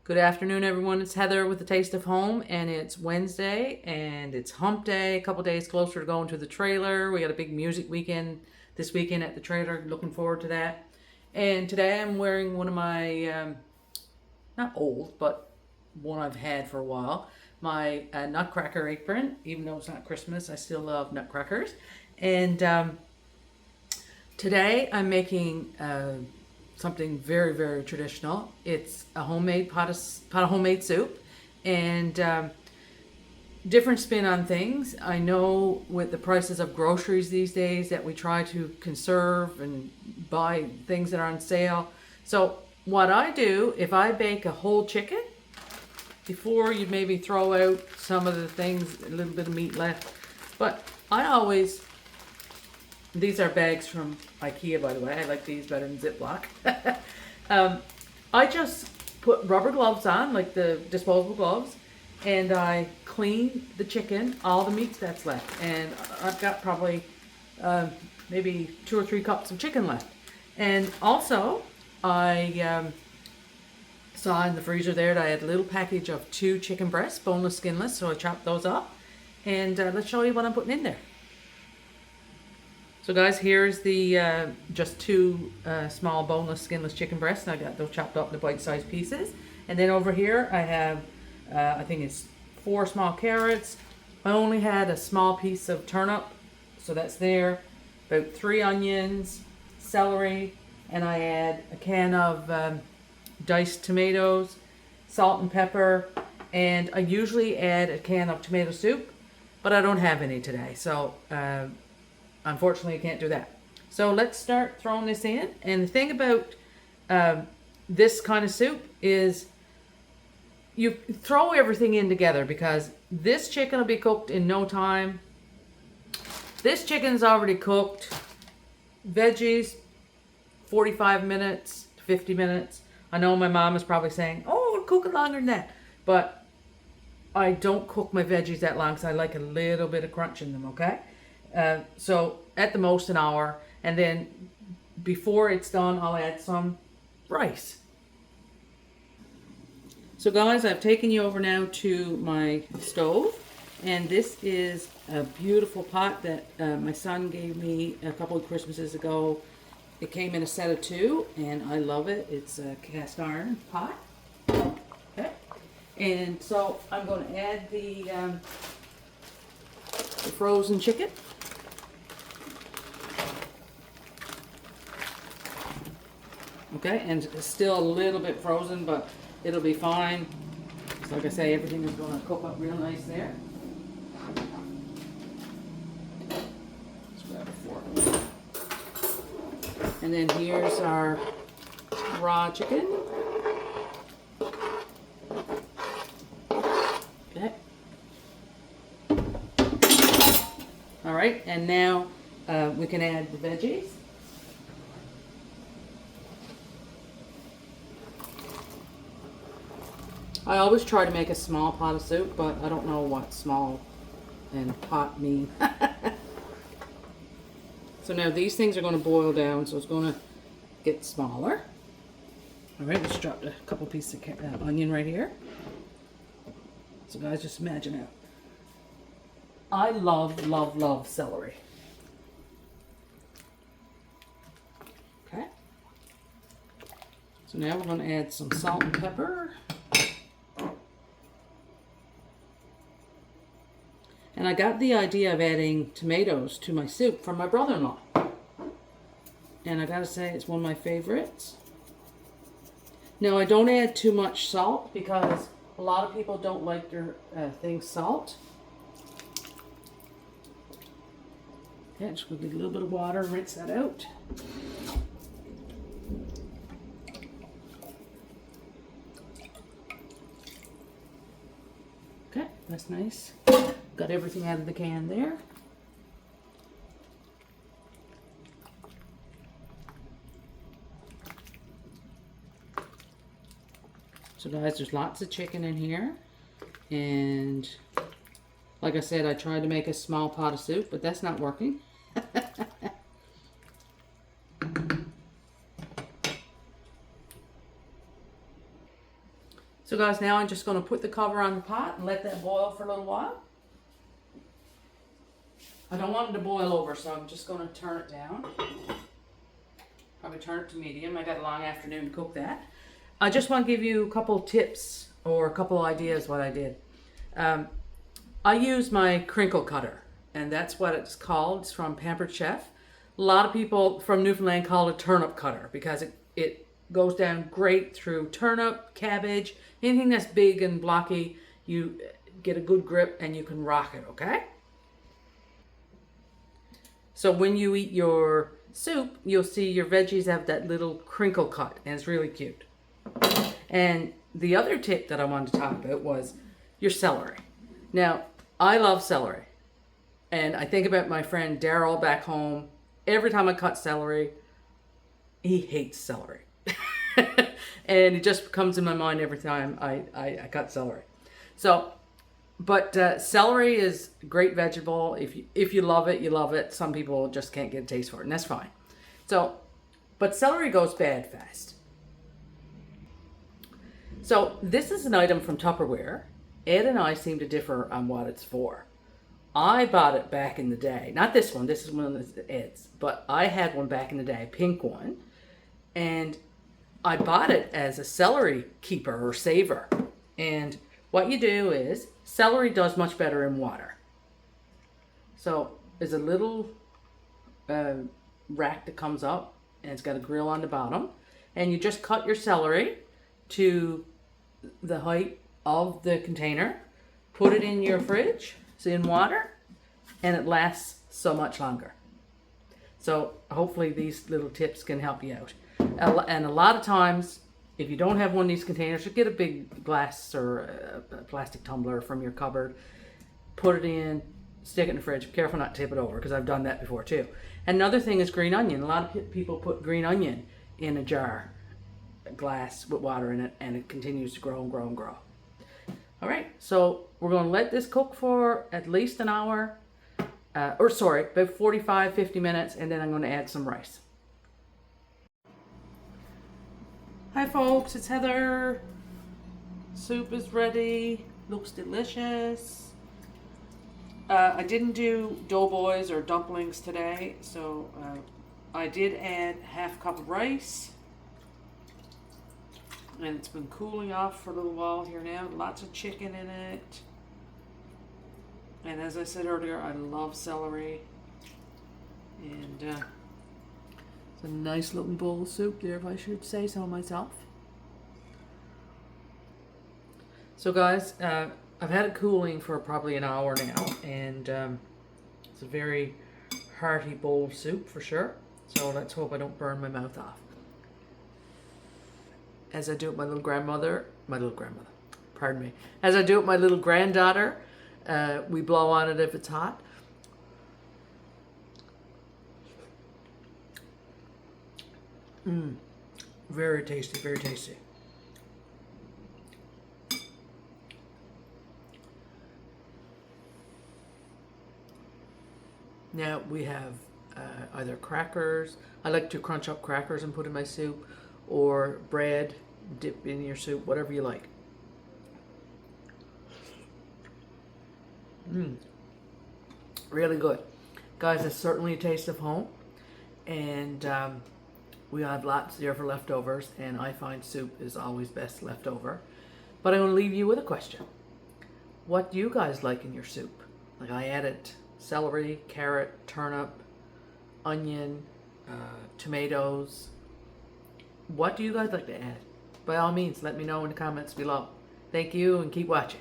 Good afternoon, everyone. It's Heather with the Taste of Home, and it's Wednesday, and it's Hump Day. A couple days closer to going to the trailer. We got a big music weekend this weekend at the trailer. Looking forward to that. And today I'm wearing one of my, not old, but one I've had for a while. My Nutcracker apron. Even though it's not Christmas, I still love nutcrackers. And today I'm making something very, very traditional. It's a homemade pot of homemade soup, and different spin on things. I know with the prices of groceries these days that we try to conserve and buy things that are on sale. So what I do, if I bake a whole chicken, before you maybe throw out some of the things, a little bit of meat left, but I always, these are bags from IKEA, by the way. I like these better than Ziploc. I just put rubber gloves on, like the disposable gloves, and I clean the chicken, all the meat that's left. And I've got probably maybe 2 or 3 cups of chicken left. And also, I saw in the freezer there that I had a little package of 2 chicken breasts, boneless, skinless, so I chopped those up. And let's show you what I'm putting in there. So guys, here's the just 2 small boneless, skinless chicken breasts. And I got those chopped up into bite-sized pieces. And then over here I have, I think it's 4 small carrots. I only had a small piece of turnip, so that's there. About 3 onions, celery, and I add a can of diced tomatoes, salt and pepper, and I usually add a can of tomato soup, but I don't have any today, so unfortunately I can't do that. So let's start throwing this in. And the thing about this kind of soup is you throw everything in together, because this chicken will be cooked in no time. This chicken's already cooked. Veggies, 45 minutes to 50 minutes. I know my mom is probably saying, oh, it'll cook it longer than that. But I don't cook my veggies that long because I like a little bit of crunch in them, okay? So at the most an hour. And then before it's done, I'll add some rice. So guys, I've taken you over now to my stove. And this is a beautiful pot that my son gave me a couple of Christmases ago. It came in a set of 2, and I love it. It's a cast iron pot. Okay. And so I'm going to add the frozen chicken. Okay, and it's still a little bit frozen, but it'll be fine. So like I say, everything is going to cook up real nice there. Let's grab a fork. And then here's our raw chicken. Okay. All right, and now we can add the veggies. I always try to make a small pot of soup, but I don't know what small and pot mean. So now these things are going to boil down, so it's going to get smaller. All right, let's drop a couple pieces of onion right here. So guys, just imagine it. I love, love, love celery. Okay. So now we're going to add some salt and pepper. And I got the idea of adding tomatoes to my soup from my brother-in-law. And I gotta say, it's one of my favorites. Now, I don't add too much salt because a lot of people don't like their things salt. Okay, just gonna get a little bit of water and rinse that out. Okay, that's nice. Got everything out of the can there. So guys, there's lots of chicken in here. And like I said, I tried to make a small pot of soup, but that's not working. So guys, now I'm just going to put the cover on the pot and let that boil for a little while. I don't want it to boil over, so I'm just going to turn it down. Probably turn it to medium. I got a long afternoon to cook that. I just want to give you a couple tips or a couple ideas what I did. I use my crinkle cutter, and that's what it's called. It's from Pampered Chef. A lot of people from Newfoundland call it a turnip cutter because it goes down great through turnip, cabbage, anything that's big and blocky. You get a good grip and you can rock it, okay? So when you eat your soup, you'll see your veggies have that little crinkle cut, and it's really cute. And the other tip that I wanted to talk about was your celery. Now, I love celery. And I think about my friend Daryl back home. Every time I cut celery, he hates celery. And it just comes in my mind every time I cut celery. So, but celery is a great vegetable. If you love it, you love it. Some people just can't get a taste for it, and that's fine. So, but celery goes bad fast. So this is an item from Tupperware. Ed and I seem to differ on what it's for. I bought it back in the day. Not this one. This is one of Ed's. But I had one back in the day, a pink one. And I bought it as a celery keeper or saver. And what you do is, celery does much better in water. So there's a little rack that comes up, and it's got a grill on the bottom. And you just cut your celery to the height of the container, put it in your fridge, so in water, and it lasts so much longer. So hopefully these little tips can help you out. And a lot of times, if you don't have one of these containers, just get a big glass or a plastic tumbler from your cupboard, put it in, stick it in the fridge. Be careful not to tip it over, because I've done that before too. And another thing is green onion. A lot of people put green onion in a jar, a glass with water in it, and it continues to grow and grow and grow. All right, so we're going to let this cook for at least an hour, about 45, 50 minutes, and then I'm going to add some rice. Hi folks, it's Heather. Soup is ready. Looks delicious. I didn't do doughboys or dumplings today, so I did add half a cup of rice. And it's been cooling off for a little while here now. Lots of chicken in it. And as I said earlier, I love celery. And it's a nice looking bowl of soup there, if I should say so myself. So guys, I've had it cooling for probably an hour now. And it's a very hearty bowl of soup for sure. So let's hope I don't burn my mouth off. As I do with my little grandmother, pardon me. As I do with my little granddaughter, we blow on it if it's hot. Very tasty, very tasty. Now we have either crackers. I like to crunch up crackers and put in my soup, or bread, dip in your soup, whatever you like. Really good. Guys, it's certainly a taste of home. And we have lots there for leftovers, and I find soup is always best left over. But I'm going to leave you with a question. What do you guys like in your soup? Like, I added celery, carrot, turnip, onion, tomatoes. What do you guys like to add? By all means, let me know in the comments below. Thank you, and keep watching.